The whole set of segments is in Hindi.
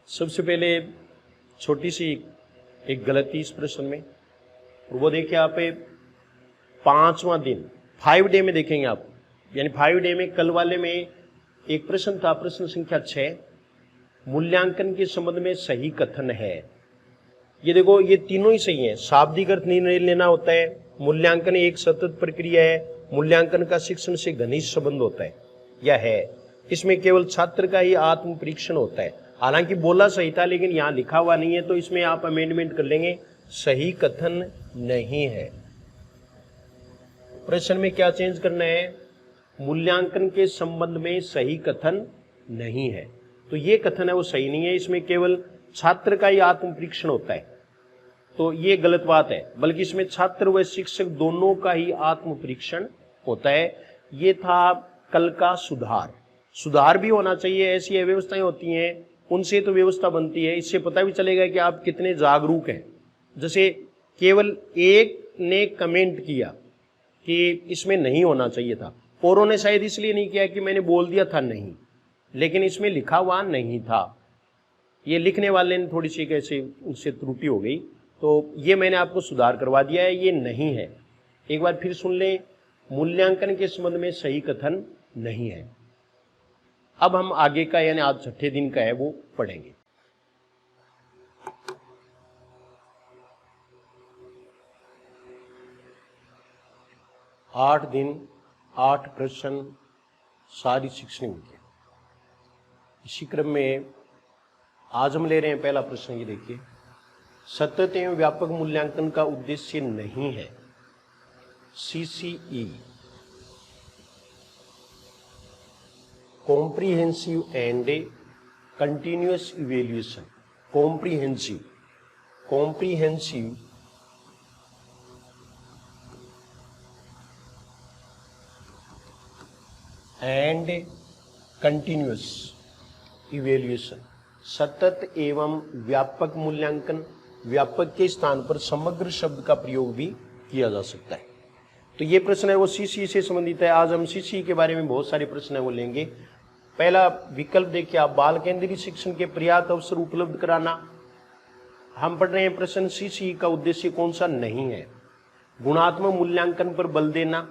सबसे पहले छोटी सी एक गलती इस प्रश्न में, वो देखिए आप 5वां दिन 5 डे में देखेंगे आप, यानी 5 डे में कल वाले में एक प्रश्न था, प्रश्न संख्या 6, मूल्यांकन के संबंध में सही कथन है। ये देखो, ये तीनों ही सही हैं। शाब्दिक अर्थ निर्णय लेना होता है, मूल्यांकन एक सतत प्रक्रिया है, मूल्यांकन का शिक्षण से घनिष्ठ संबंध होता है या है, इसमें केवल छात्र का ही आत्म परीक्षण होता है। हालांकि बोला सही था लेकिन यहाँ लिखा हुआ नहीं है, तो इसमें आप अमेंडमेंट कर लेंगे, सही कथन नहीं है। प्रश्न में क्या चेंज करना है, मूल्यांकन के संबंध में सही कथन नहीं है, तो ये कथन है वो सही नहीं है, इसमें केवल छात्र का ही आत्म परीक्षण होता है, तो ये गलत बात है, बल्कि इसमें छात्र व शिक्षक दोनों का ही आत्म परीक्षण होता है। ये था कल का सुधार भी होना चाहिए। ऐसी व्यवस्थाएं होती हैं, उनसे तो व्यवस्था बनती है, इससे पता भी चलेगा कि आप कितने जागरूक हैं। जैसे केवल एक ने कमेंट किया कि इसमें नहीं होना चाहिए था, औरों ने शायद इसलिए नहीं किया कि मैंने बोल दिया था नहीं, लेकिन इसमें लिखा हुआ नहीं था, ये लिखने वाले ने थोड़ी सी कैसे उससे त्रुटि हो गई, तो ये मैंने आपको सुधार करवा दिया है, ये नहीं है। एक बार फिर सुन लें, मूल्यांकन के संबंध में सही कथन नहीं है। अब हम आगे का, यानी आज 6ठे दिन का है, वो पढ़ेंगे। आठ दिन 8 प्रश्न, सारी शिक्षण विधि। इसी क्रम में आज हम ले रहे हैं पहला प्रश्न, ये देखिए, सतत एवं व्यापक मूल्यांकन का उद्देश्य नहीं है CCE, comprehensive and continuous evaluation. Comprehensive and continuous evaluation, सतत एवं व्यापक मूल्यांकन। व्यापक के स्थान पर समग्र शब्द का प्रयोग भी किया जा सकता है। तो ये प्रश्न है वो CCE से संबंधित है। आज हम CCE के बारे में बहुत सारे प्रश्न है वो लेंगे। पहला विकल्प देखिए आप, बाल केंद्रीय शिक्षण के पर्याप्त अवसर उपलब्ध कराना। हम पढ़ रहे हैं प्रश्न, CCE का उद्देश्य कौन सा नहीं है। गुणात्मक मूल्यांकन पर बल देना,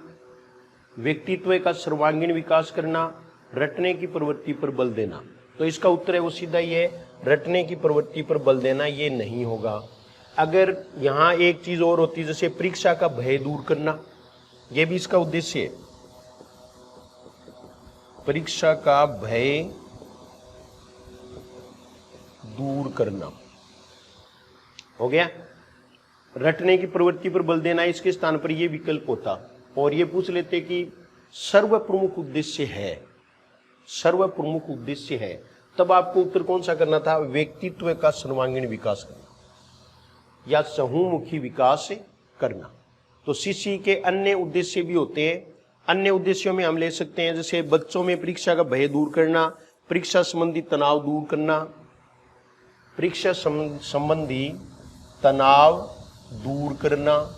व्यक्तित्व का सर्वांगीण विकास करना, रटने की प्रवृत्ति पर बल देना। तो इसका उत्तर है वो सीधा ही है, रटने की प्रवृत्ति पर बल देना, ये नहीं होगा। अगर यहाँ एक चीज और होती, जैसे परीक्षा का भय दूर करना, ये भी इसका उद्देश्य है, परीक्षा का भय दूर करना हो गया। रटने की प्रवृत्ति पर बल देना, इसके स्थान पर ये विकल्प होता, और ये पूछ लेते कि सर्व प्रमुख उद्देश्य है, तब आपको उत्तर कौन सा करना था, व्यक्तित्व का सर्वांगीण विकास करना या समूहमुखी विकास करना। तो CCE के अन्य उद्देश्य भी होते हैं। अन्य उद्देश्यों में हम ले सकते हैं, जैसे बच्चों में परीक्षा का भय दूर करना, परीक्षा संबंधी तनाव दूर करना, परीक्षा संबंधी तनाव दूर करना।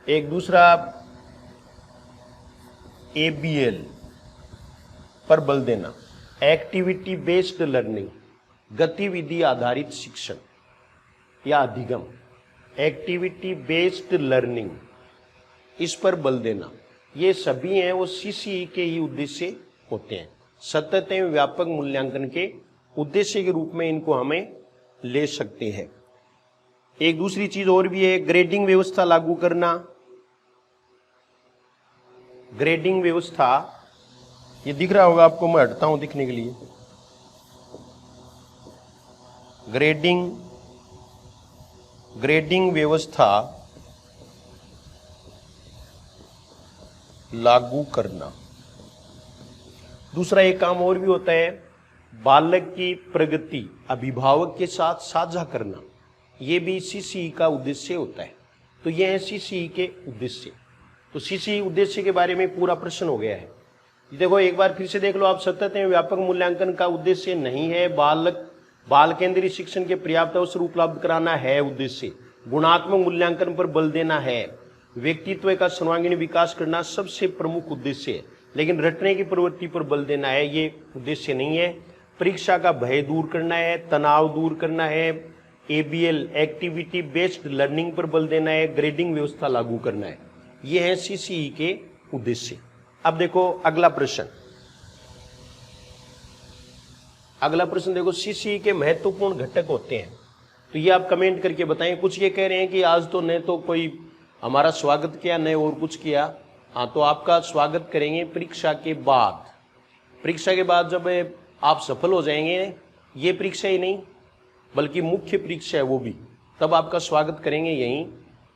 एक दूसरा ABL पर बल देना, एक्टिविटी बेस्ड लर्निंग, गतिविधि आधारित शिक्षण या अधिगम, एक्टिविटी बेस्ड लर्निंग, इस पर बल देना। ये सभी हैं वो CCE के ही उद्देश्य होते हैं। सतत एवं व्यापक मूल्यांकन के उद्देश्य के रूप में इनको हमें ले सकते हैं। एक दूसरी चीज और भी है, ग्रेडिंग व्यवस्था लागू करना। ग्रेडिंग व्यवस्था, ये दिख रहा होगा आपको, मैं हटता हूं दिखने के लिए। ग्रेडिंग व्यवस्था लागू करना। दूसरा एक काम और भी होता है, बालक की प्रगति अभिभावक के साथ साझा करना, ये भी CCE का उद्देश्य होता है। तो ये है CCE के उद्देश्य। तो CCE उद्देश्य के बारे में पूरा प्रश्न हो गया है। देखो एक बार फिर से देख लो आप, सतत एवं व्यापक मूल्यांकन का उद्देश्य नहीं है, बाल केंद्रीय शिक्षण के पर्याप्त अवसर उपलब्ध कराना है उद्देश्य, गुणात्मक मूल्यांकन पर बल देना है, व्यक्तित्व का सर्वांगीण विकास करना सबसे प्रमुख उद्देश्य है। लेकिन रटने की प्रवृत्ति पर बल देना है, ये उद्देश्य नहीं है। परीक्षा का भय दूर करना है, तनाव दूर करना है, ABL एक्टिविटी बेस्ड लर्निंग पर बल देना है, ग्रेडिंग व्यवस्था लागू करना है। ये है CCE के उद्देश्य। अब देखो अगला प्रश्न, अगला प्रश्न देखो, CCE के महत्वपूर्ण घटक होते हैं, तो ये आप कमेंट करके बताएं। कुछ ये कह रहे हैं कि आज तो न तो कोई हमारा स्वागत किया न और कुछ किया। हाँ, तो आपका स्वागत करेंगे परीक्षा के बाद। परीक्षा के बाद जब आप सफल हो जाएंगे, ये परीक्षा ही नहीं बल्कि मुख्य परीक्षा है वो भी, तब आपका स्वागत करेंगे यहीं,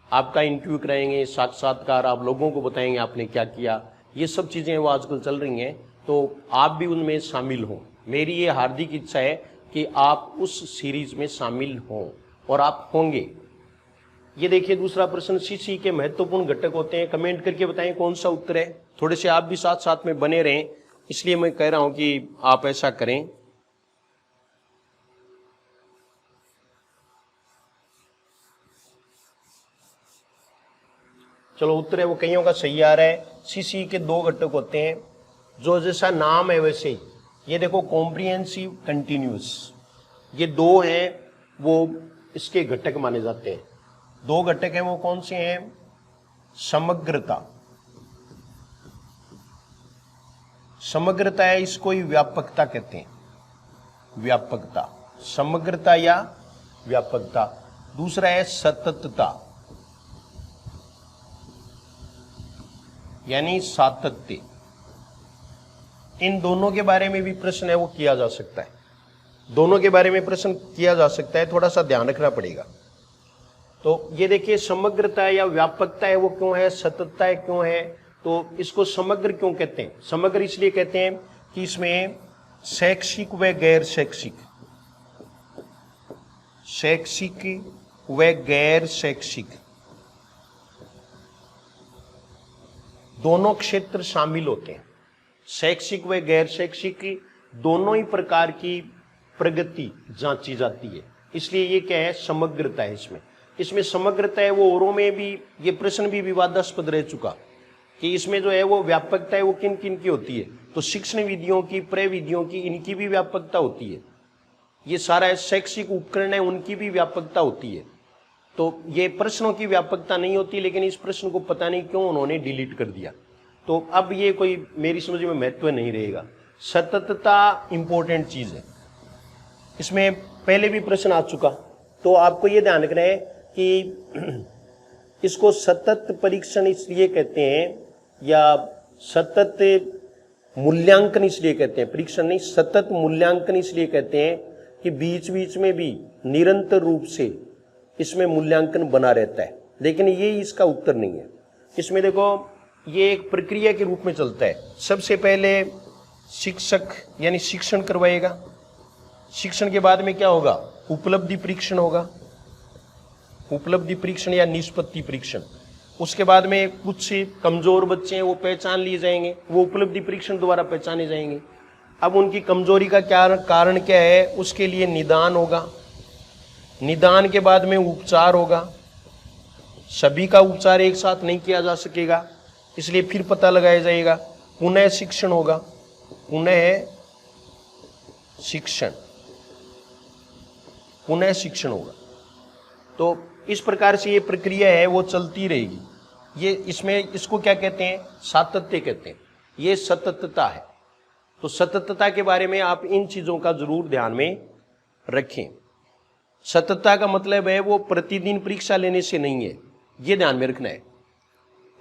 आपका इंटरव्यू कराएंगे, साक्षात्कार, आप लोगों को बताएंगे आपने क्या किया। ये सब चीज़ें वो आजकल चल रही हैं, तो आप भी उनमें शामिल हों। मेरी ये हार्दिक इच्छा है कि आप उस सीरीज में शामिल हों, और आप होंगे। ये देखिए दूसरा प्रश्न, CCE के महत्वपूर्ण घटक होते हैं, कमेंट करके बताएं कौन सा उत्तर है। थोड़े से आप भी साथ साथ में बने रहें, इसलिए मैं कह रहा हूं कि आप ऐसा करें। चलो उत्तर है वो कईयों का सही आ रहा है। CCE के 2 घटक होते हैं, जो जैसा नाम है वैसे ही। ये देखो कॉम्प्रिहेंसिव, कंटिन्यूस, ये 2 हैं वो इसके घटक माने जाते हैं। 2 घटक हैं वो कौन से हैं? समग्रता, समग्रता है, इसको ही व्यापकता कहते हैं, व्यापकता, समग्रता या व्यापकता। दूसरा है सततता, यानी सातत्य। इन दोनों के बारे में भी प्रश्न है वो किया जा सकता है, दोनों के बारे में प्रश्न किया जा सकता है, थोड़ा सा ध्यान रखना पड़ेगा। तो ये देखिए समग्रता या व्यापकता है वो क्यों है, सततता है क्यों है, तो इसको समग्र क्यों कहते हैं? समग्र इसलिए कहते हैं कि इसमें शैक्षिक व गैर शैक्षिक, शैक्षिक व गैर शैक्षिक दोनों क्षेत्र शामिल होते हैं। शैक्षिक व गैर शैक्षिक दोनों ही प्रकार की प्रगति जांची जाती है, इसलिए ये क्या है, समग्रता है। इसमें समग्रता है वो औरों में भी, ये प्रश्न भी विवादास्पद रह चुका कि इसमें जो है वो व्यापकता है वो किन किन की होती है, तो शिक्षण विधियों की, प्रविधियों की, इनकी भी व्यापकता होती है। ये सारा शैक्षिक उपकरण है उनकी भी व्यापकता होती है। तो ये प्रश्नों की व्यापकता नहीं होती, लेकिन इस प्रश्न को पता नहीं क्यों उन्होंने डिलीट कर दिया। तो अब ये कोई मेरी समझ में महत्व नहीं रहेगा। सततता इंपॉर्टेंट चीज है, इसमें पहले भी प्रश्न आ चुका, तो आपको ये ध्यान रखना है कि इसको सतत परीक्षण इसलिए कहते हैं या सतत मूल्यांकन इसलिए कहते हैं, परीक्षण नहीं, सतत मूल्यांकन इसलिए कहते हैं कि बीच बीच में भी निरंतर रूप से इसमें मूल्यांकन बना रहता है। लेकिन ये इसका उत्तर नहीं है। इसमें देखो ये एक प्रक्रिया के रूप में चलता है। सबसे पहले शिक्षक यानी शिक्षण करवाएगा, शिक्षण के बाद में क्या होगा, उपलब्धि परीक्षण होगा, उपलब्धि परीक्षण या निष्पत्ति परीक्षण। उसके बाद में कुछ कमजोर बच्चे हैं वो पहचान लिए जाएंगे, वो उपलब्धि परीक्षण द्वारा पहचाने जाएंगे। अब उनकी कमजोरी का क्या कारण क्या है, उसके लिए निदान होगा, निदान के बाद में उपचार होगा। सभी का उपचार एक साथ नहीं किया जा सकेगा, इसलिए फिर पता लगाया जाएगा। पुनः शिक्षण होगा, पुनः शिक्षण, पुनः शिक्षण होगा। तो इस प्रकार से ये प्रक्रिया है वो चलती रहेगी। ये इसमें इसको क्या कहते हैं, सातत्य कहते हैं, ये सततता है। तो सततता के बारे में आप इन चीजों का जरूर ध्यान में रखें। सततता का मतलब है वो प्रतिदिन परीक्षा लेने से नहीं है, ये ध्यान में रखना है।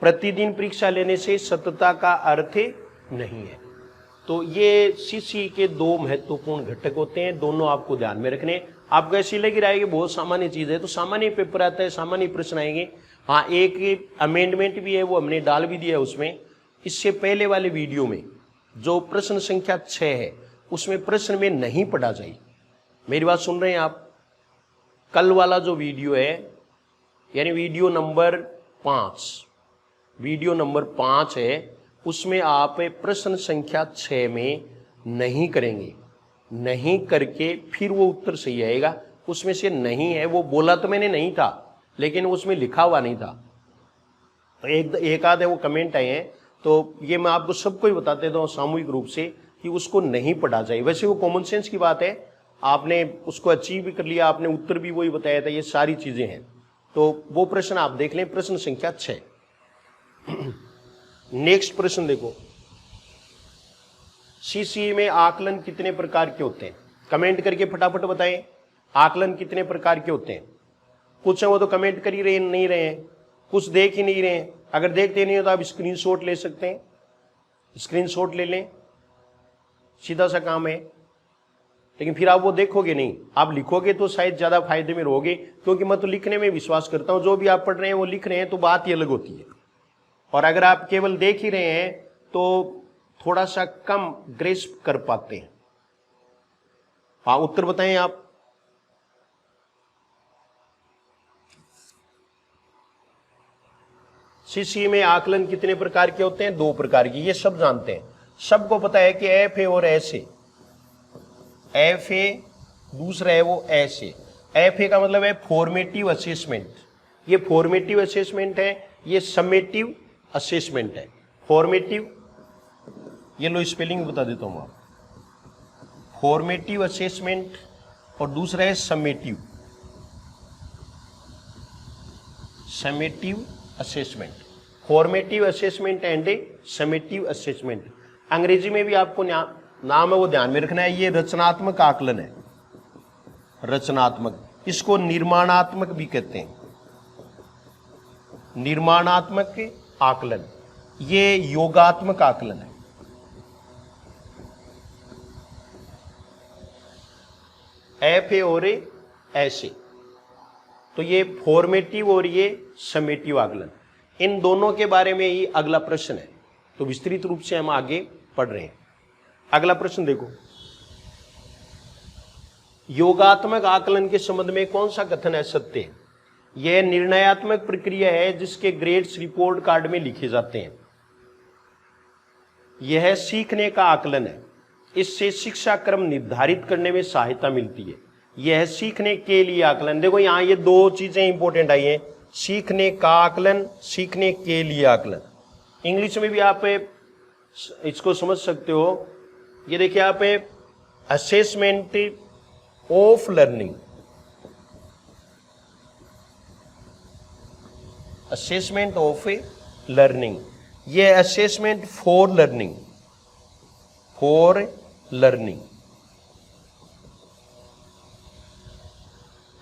प्रतिदिन परीक्षा लेने से सततता का अर्थ नहीं है। तो ये CCE के 2 महत्वपूर्ण घटक होते हैं, दोनों आपको ध्यान में रखने। आपको ऐसी लग रहा है कि बहुत सामान्य चीज है, तो सामान्य पेपर आता है, सामान्य प्रश्न आएंगे। हाँ, एक अमेंडमेंट भी है वो हमने डाल भी दिया है उसमें। इससे पहले वाले वीडियो में जो प्रश्न संख्या 6 है उसमें प्रश्न में नहीं पढ़ा जाए। मेरी बात सुन रहे हैं आप? कल वाला जो वीडियो है यानी वीडियो नंबर 5, वीडियो नंबर 5 है, उसमें आप प्रश्न संख्या 6 में नहीं करेंगे, नहीं करके फिर वो उत्तर सही आएगा। उसमें से नहीं है वो बोला तो मैंने नहीं था, लेकिन उसमें लिखा हुआ नहीं था। तो एक आध है वो कमेंट आए हैं, तो ये मैं आपको सबको ही बता देता हूँ सामूहिक रूप से कि उसको नहीं पढ़ा जाए। वैसे वो कॉमन सेंस की बात है, आपने उसको अचीव भी कर लिया, आपने उत्तर भी वही बताया था, ये सारी चीजें हैं। तो वो प्रश्न आप देख लें, प्रश्न संख्या 6। नेक्स्ट प्रश्न देखो, सीसीई में आकलन कितने प्रकार के होते हैं? कमेंट करके फटाफट बताएं, आकलन कितने प्रकार के होते हैं? कुछ है वो तो कमेंट कर ही रहे नहीं रहे हैं, कुछ देख ही नहीं रहे हैं। अगर देखते नहीं हो तो आप स्क्रीनशॉट ले सकते हैं, स्क्रीनशॉट ले लें, सीधा सा काम है। लेकिन फिर आप वो देखोगे नहीं, आप लिखोगे तो शायद ज्यादा फायदे में रहोगे, क्योंकि मैं तो लिखने में विश्वास करता हूं, जो भी आप पढ़ रहे हैं वो लिख रहे हैं तो बात ही अलग होती है। और अगर आप केवल देख ही रहे हैं तो थोड़ा सा कम ग्रेस्प कर पाते हैं। हाँ, उत्तर बताएं आप। सीसी में आकलन कितने प्रकार के होते हैं? 2 प्रकार के, ये सब जानते हैं, सबको पता है कि एफ ए और एस ए। एफ ए दूसरा है वो एस ए। एफ ए का मतलब है फॉर्मेटिव असेसमेंट, ये फॉर्मेटिव असेसमेंट है, ये समेटिव असेसमेंट है। फॉर्मेटिव, ये लो स्पेलिंग बता देता हूं आप, फॉर्मेटिव असेसमेंट, और दूसरा है summative, summative assessment. Formative assessment and summative assessment. अंग्रेजी में भी आपको नाम है वो ध्यान में रखना है। ये रचनात्मक आकलन है, रचनात्मक, इसको निर्माणात्मक भी कहते हैं, निर्माणात्मक आकलन। ये योगात्मक आकलन है। एफ ए और एस ए, तो ये फॉर्मेटिव और ये समेटिव आकलन, इन दोनों के बारे में ही अगला प्रश्न है। तो विस्तृत रूप से हम आगे पढ़ रहे हैं। अगला प्रश्न देखो, योगात्मक आकलन के संबंध में कौन सा कथन असत्य है? यह निर्णयात्मक प्रक्रिया है जिसके ग्रेड्स रिपोर्ट कार्ड में लिखे जाते हैं। यह सीखने का आकलन है, इससे शिक्षा क्रम निर्धारित करने में सहायता मिलती है। यह सीखने के लिए आकलन। देखो यहां ये 2 चीजें इंपॉर्टेंट आई है, सीखने का आकलन, सीखने के लिए आकलन। इंग्लिश में भी आप इसको समझ सकते हो। ये देखिए आप, assessment of learning, assessment of learning, ये assessment for learning, for learning.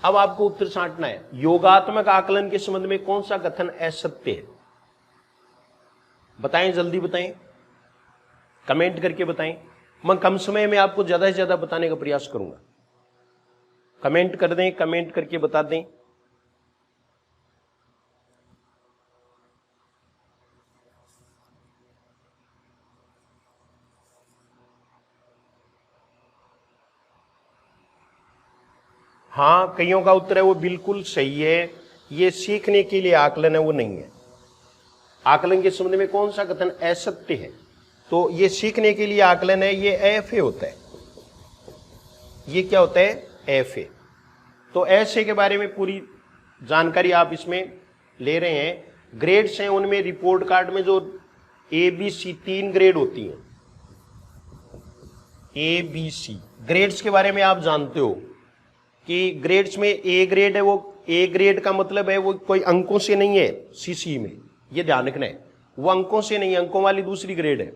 अब आपको उत्तर छांटना है, योगात्मक आकलन के संबंध में कौन सा कथन असत्य है? बताएं, जल्दी बताएं, कमेंट करके बताएं। मैं कम समय में आपको ज्यादा से ज्यादा बताने का प्रयास करूंगा। कमेंट कर दें, कमेंट करके बता दें। हाँ, कईयों का उत्तर है वो बिल्कुल सही है, ये सीखने के लिए आकलन है, वो नहीं है। आकलन के संबंध में कौन सा कथन असत्य है? तो ये सीखने के लिए आकलन है, ये एफ ए होता है। ये क्या होता है? F A. तो एस ए के बारे में पूरी जानकारी आप इसमें ले रहे हैं। ग्रेड्स हैं, उनमें रिपोर्ट कार्ड में जो ए बी सी 3 ग्रेड होती हैं, ए बी सी। ग्रेड्स के बारे में आप जानते हो कि ग्रेड्स में ए ग्रेड है, वो ए ग्रेड का मतलब है वो कोई अंकों से नहीं है। सीसी में ये ध्यान रखना है, वो अंकों से नहीं, अंकों वाली दूसरी ग्रेड है।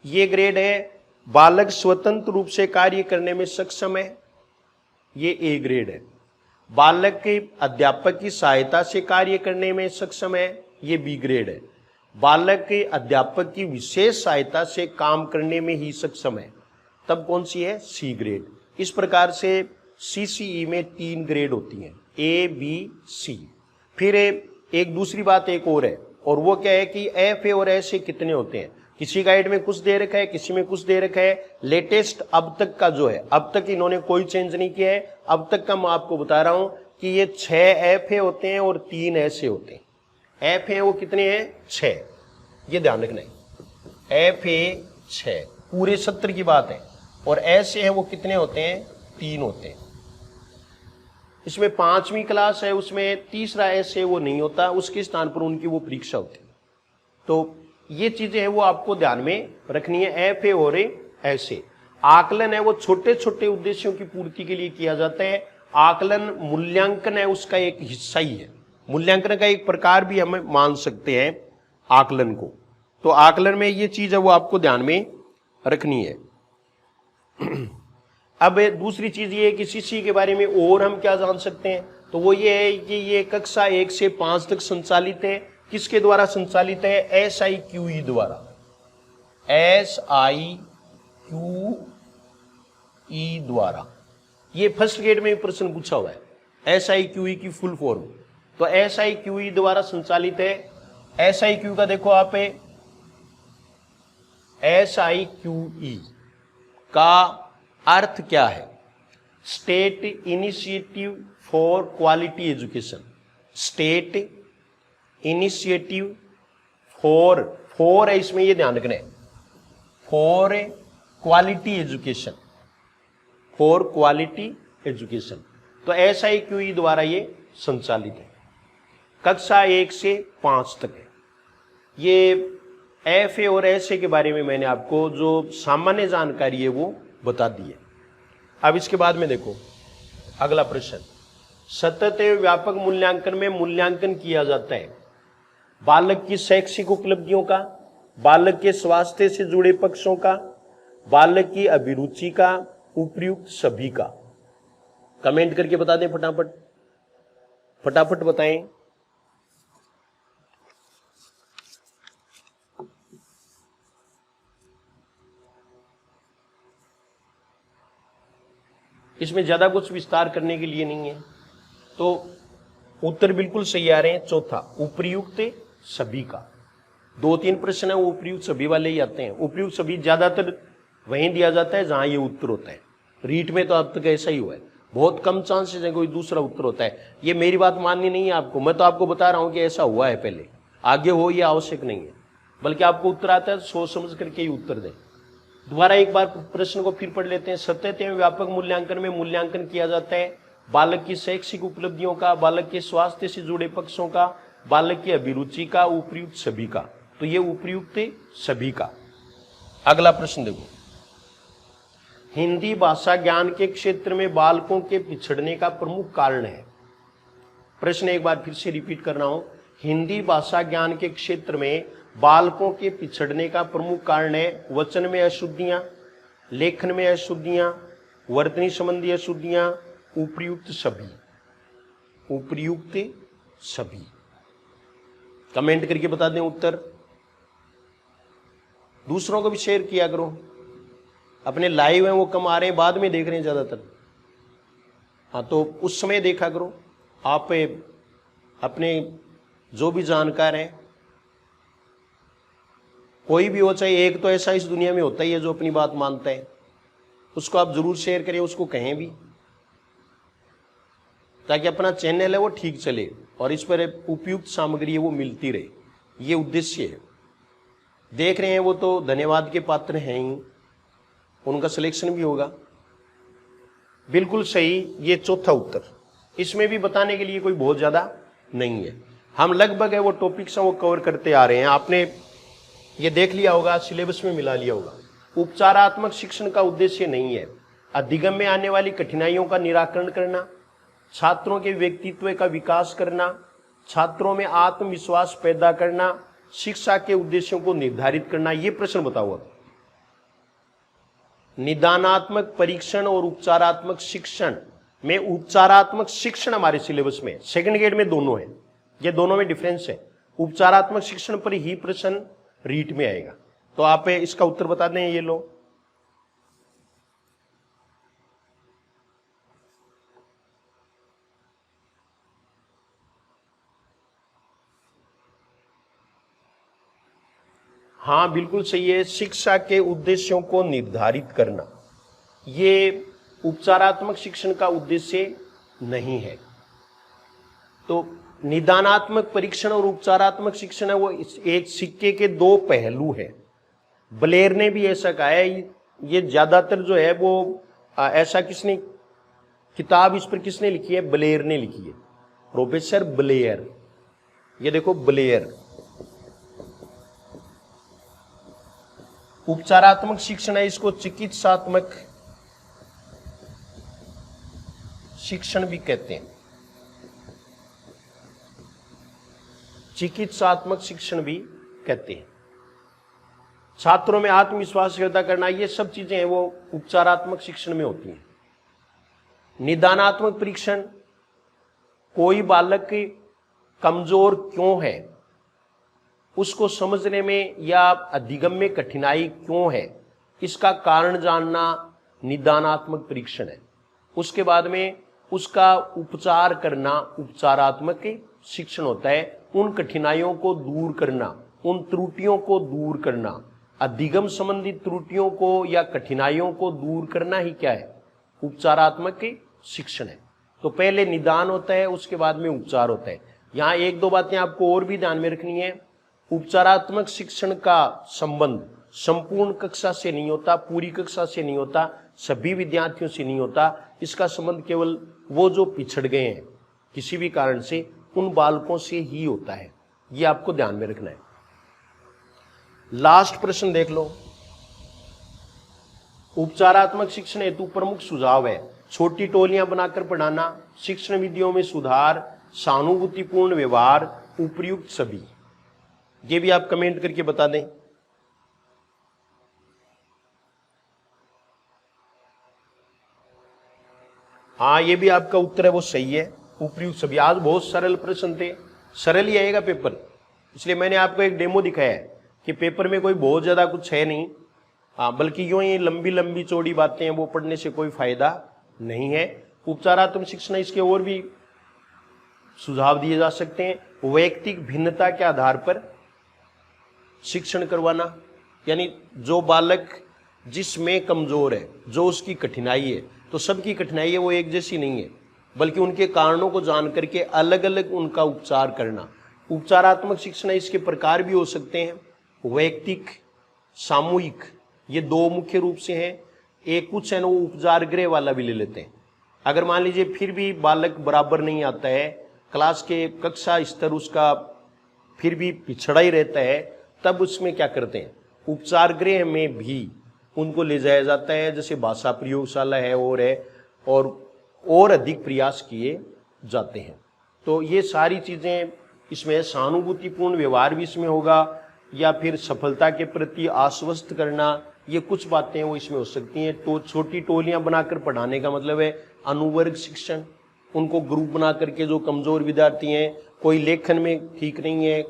ये ग्रेड है बालक स्वतंत्र रूप से कार्य करने में सक्षम है, ये ए ग्रेड है। बालक के अध्यापक की सहायता से कार्य करने में सक्षम है, ये बी ग्रेड है। बालक के अध्यापक की विशेष सहायता से काम करने में ही सक्षम है, तब कौन सी है? C grade. इस प्रकार से सीसीई में 3 ग्रेड होती हैं, ए बी सी। फिर एक दूसरी बात एक और है, और वो क्या है कि एफ ए और एस ए कितने होते हैं। किसी गाइड में कुछ दे रखा है, किसी में कुछ दे रखा है। लेटेस्ट अब तक का जो है, अब तक इन्होंने कोई चेंज नहीं किया है। अब तक का मैं आपको बता रहा हूं कि ये 6 एफ ए होते हैं और 3 एस ए होते हैं। एफ ए वो कितने हैं? 6, ये ध्यान रखना है। एफ ए 6 पूरे सत्र की बात है, और एस ए है वो कितने होते हैं? 3 होते हैं। इसमें 5वीं क्लास है, उसमें तीसरा एस ए वो नहीं होता, उसके स्थान पर उनकी वो परीक्षा होती है। तो ये चीजें हैं वो आपको ध्यान में रखनी है। एफ ए और ऐसे आकलन है वो छोटे छोटे उद्देश्यों की पूर्ति के लिए किया जाता है। आकलन मूल्यांकन है उसका एक हिस्सा ही है, मूल्यांकन का एक प्रकार भी हम मान सकते हैं आकलन को। तो आकलन में ये चीज है वो आपको ध्यान में रखनी है। अब दूसरी चीज ये है कि शिष्य के बारे में और हम क्या जान सकते हैं, तो वो ये है कि ये कक्षा 1 से 5 तक संचालित है। किसके द्वारा संचालित है? SIQE द्वारा, SIQE द्वारा। ये फर्स्ट ग्रेड में प्रश्न पूछा हुआ है, SIQE की फुल फॉर्म। तो SIQE द्वारा संचालित है। SIQE का देखो आप, SIQE का अर्थ क्या है? State initiative for quality education. State initiative for है इसमें, ये ध्यान रखना है, for quality education, for quality education. तो SIQE द्वारा ये संचालित है, कक्षा 1 से 5 तक है। ये FA और SA के बारे में मैंने आपको जो सामान्य जानकारी है वो बता दी है। अब इसके बाद में देखो अगला प्रश्न, सतत एवं व्यापक मूल्यांकन में मूल्यांकन किया जाता है बालक की शैक्षिक उपलब्धियों का, बालक के स्वास्थ्य से जुड़े पक्षों का, बालक की अभिरुचि का, उपयुक्त सभी का। कमेंट करके बता दें फटाफट, फटाफट बताएं। इसमें ज्यादा कुछ विस्तार करने के लिए नहीं है, तो उत्तर बिल्कुल सही आ रहे हैं। चौथा, उपयुक्त सभी का। 2-3 प्रश्न है वो उपयुक्त सभी वाले ही आते हैं। उपयुक्त सभी ज्यादातर वहीं दिया जाता है जहां ये उत्तर होता है। रीट में तो अब तक ऐसा ही हुआ है, बहुत कम चांसेस है कोई दूसरा उत्तर होता है। ये मेरी बात माननी नहीं है आपको, मैं तो आपको बता रहा हूं कि ऐसा हुआ है पहले, आगे हो ये आवश्यक नहीं है, बल्कि आपको उत्तर आता है सोच समझ करके ही उत्तर दें। दोबारा एक बार प्रश्न को फिर पढ़ लेते हैं। सतत एवं व्यापक मूल्यांकन में मूल्यांकन किया जाता है बालक की शैक्षिक उपलब्धियों का, बालक के स्वास्थ्य से जुड़े पक्षों का, बालक की अभिरुचि का, उपयुक्त सभी का। तो ये उपयुक्त सभी का। अगला प्रश्न देखो, हिंदी भाषा ज्ञान के क्षेत्र में बालकों के पिछड़ने का प्रमुख कारण है। प्रश्न एक बार फिर से रिपीट कर रहा हूं, हिंदी भाषा ज्ञान के क्षेत्र में बालकों के पिछड़ने का प्रमुख कारण है वचन में अशुद्धियां, लेखन में अशुद्धियां, वर्तनी संबंधी अशुद्धियां, उपयुक्त सभी। उपयुक्त सभी। कमेंट करके बता दें उत्तर। दूसरों को भी शेयर किया करो, अपने लाइव हैं वो कम आ रहे हैं, बाद में देख रहे हैं ज्यादातर। हाँ, तो उस समय देखा करो। आप अपने जो भी जानकार हैं, कोई भी हो, चाहे एक तो ऐसा इस दुनिया में होता ही है जो अपनी बात मानता है, उसको आप जरूर शेयर करें, उसको कहें भी, ताकि अपना चैनल है वो ठीक चले और इस पर उपयुक्त सामग्री है वो मिलती रहे। ये उद्देश्य है। देख रहे हैं वो तो धन्यवाद के पात्र हैं ही, उनका सिलेक्शन भी होगा। बिल्कुल सही, ये चौथा उत्तर। इसमें भी बताने के लिए कोई बहुत ज्यादा नहीं है, हम लगभग है वो टॉपिक्स वो कवर करते आ रहे हैं। आपने ये देख लिया होगा, सिलेबस में मिला लिया होगा। उपचारात्मक शिक्षण का उद्देश्य नहीं है अधिगम में आने वाली कठिनाइयों का निराकरण करना, छात्रों के व्यक्तित्व का विकास करना, छात्रों में आत्मविश्वास पैदा करना, शिक्षा के उद्देश्यों को निर्धारित करना। ये प्रश्न बताओ। निदानात्मक परीक्षण और उपचारात्मक शिक्षण में, उपचारात्मक शिक्षण हमारे सिलेबस में सेकंड ग्रेड में दोनों है, ये दोनों में डिफरेंस है। उपचारात्मक शिक्षण पर ही प्रश्न रीट में आएगा, तो आप इसका उत्तर बता दें। ये लो, हाँ बिल्कुल सही है। शिक्षा के उद्देश्यों को निर्धारित करना ये उपचारात्मक शिक्षण का उद्देश्य नहीं है। तो निदानात्मक परीक्षण और उपचारात्मक शिक्षण है वो एक सिक्के के दो पहलू हैं। ब्लेयर ने भी ऐसा कहा है। ये ज्यादातर जो है वो ऐसा किसने किताब इस पर किसने लिखी है? ब्लेयर ने लिखी है, प्रोफेसर ब्लेयर। ये देखो ब्लेयर, उपचारात्मक शिक्षण है, इसको चिकित्सात्मक शिक्षण भी कहते हैं, चिकित्सात्मक शिक्षण भी कहते हैं। छात्रों में आत्मविश्वास पैदा करना, ये सब चीजें हैं वो उपचारात्मक शिक्षण में होती हैं। निदानात्मक परीक्षण, कोई बालक कमजोर क्यों है उसको समझने में या अधिगम में कठिनाई क्यों है, इसका कारण जानना निदानात्मक परीक्षण है। उसके बाद में उसका उपचार करना उपचारात्मक शिक्षण होता है। उन कठिनाइयों को दूर करना, उन त्रुटियों को दूर करना, अधिगम संबंधित त्रुटियों को या कठिनाइयों को दूर करना ही क्या है, उपचारात्मक शिक्षण है। तो पहले निदान होता है, उसके बाद में उपचार होता है। यहां एक दो बातें आपको और भी ध्यान में रखनी है। उपचारात्मक शिक्षण का संबंध संपूर्ण कक्षा से नहीं होता, पूरी कक्षा से नहीं होता, सभी विद्यार्थियों से नहीं होता। इसका संबंध केवल वो जो पिछड़ गए हैं किसी भी कारण से, उन बालकों से ही होता है। ये आपको ध्यान में रखना है। लास्ट प्रश्न देख लो। उपचारात्मक शिक्षण हेतु प्रमुख सुझाव है, छोटी टोलियां बनाकर पढ़ाना, शिक्षण विधियों में सुधार, सहानुभूतिपूर्ण व्यवहार, उपयुक्त सभी। ये भी आप कमेंट करके बता दें। हाँ, ये भी आपका उत्तर है वो सही है, उपयुक्त सभी। आज बहुत सरल प्रश्न थे, सरल ही आएगा पेपर, इसलिए मैंने आपको एक डेमो दिखाया है कि पेपर में कोई बहुत ज्यादा कुछ है नहीं। हाँ, बल्कि यूं ही लंबी लंबी चौड़ी बातें हैं वो पढ़ने से कोई फायदा नहीं है। उपचारात्मक शिक्षण, इसके और भी सुझाव दिए जा सकते हैं। वैयक्तिक भिन्नता के आधार पर शिक्षण करवाना, यानी जो बालक जिसमें कमजोर है, जो उसकी कठिनाई है, तो सबकी कठिनाई है वो एक जैसी नहीं है, बल्कि उनके कारणों को जान करके अलग अलग उनका उपचार करना। उपचारात्मक शिक्षण इसके प्रकार भी हो सकते हैं, वैयक्तिक, सामूहिक, ये दो मुख्य रूप से हैं। एक कुछ है ना वो उपचार गृह वाला भी ले लेते हैं। अगर मान लीजिए फिर भी बालक बराबर नहीं आता है, क्लास के कक्षा स्तर उसका फिर भी पिछड़ा ही रहता है, तब उसमें क्या करते हैं, उपचार गृह में भी उनको ले जाया जाता है, जैसे भाषा प्रयोगशाला है और अधिक प्रयास किए जाते हैं। तो ये सारी चीजें इसमें, सहानुभूतिपूर्ण व्यवहार भी इसमें होगा, या फिर सफलता के प्रति आश्वस्त करना, ये कुछ बातें वो इसमें हो सकती हैं। तो छोटी टोलियां बनाकर पढ़ाने का मतलब है अनुवर्ग शिक्षण, उनको ग्रुप बना करके, जो कमजोर विद्यार्थी हैं, कोई लेखन में ठीक नहीं है,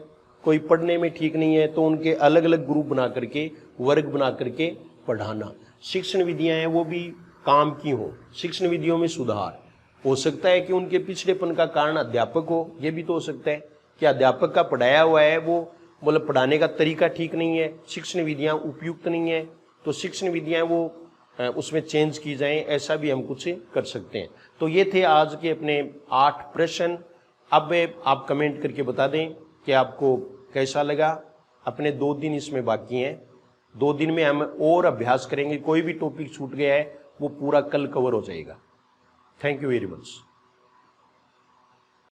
कोई पढ़ने में ठीक नहीं है, तो उनके अलग अलग ग्रुप बना करके, वर्ग बना करके पढ़ाना। शिक्षण विधियां हैं वो भी काम की हो, शिक्षण विधियों में सुधार हो सकता है कि उनके पिछड़ेपन का कारण अध्यापक हो, ये भी तो हो सकता है कि अध्यापक का पढ़ाया हुआ है वो मतलब पढ़ाने का तरीका ठीक नहीं है, शिक्षण विधियां उपयुक्त नहीं है, तो शिक्षण विधियां वो उसमें चेंज की जाएं, ऐसा भी हम कुछ कर सकते हैं। तो ये थे आज के अपने 8 प्रश्न। अब आप कमेंट करके बता दें कि आपको कैसा लगा। अपने 2 दिन इसमें बाकी हैं, 2 दिन में हम और अभ्यास करेंगे। कोई भी टॉपिक छूट गया है वो पूरा कल कवर हो जाएगा। Thank you very much.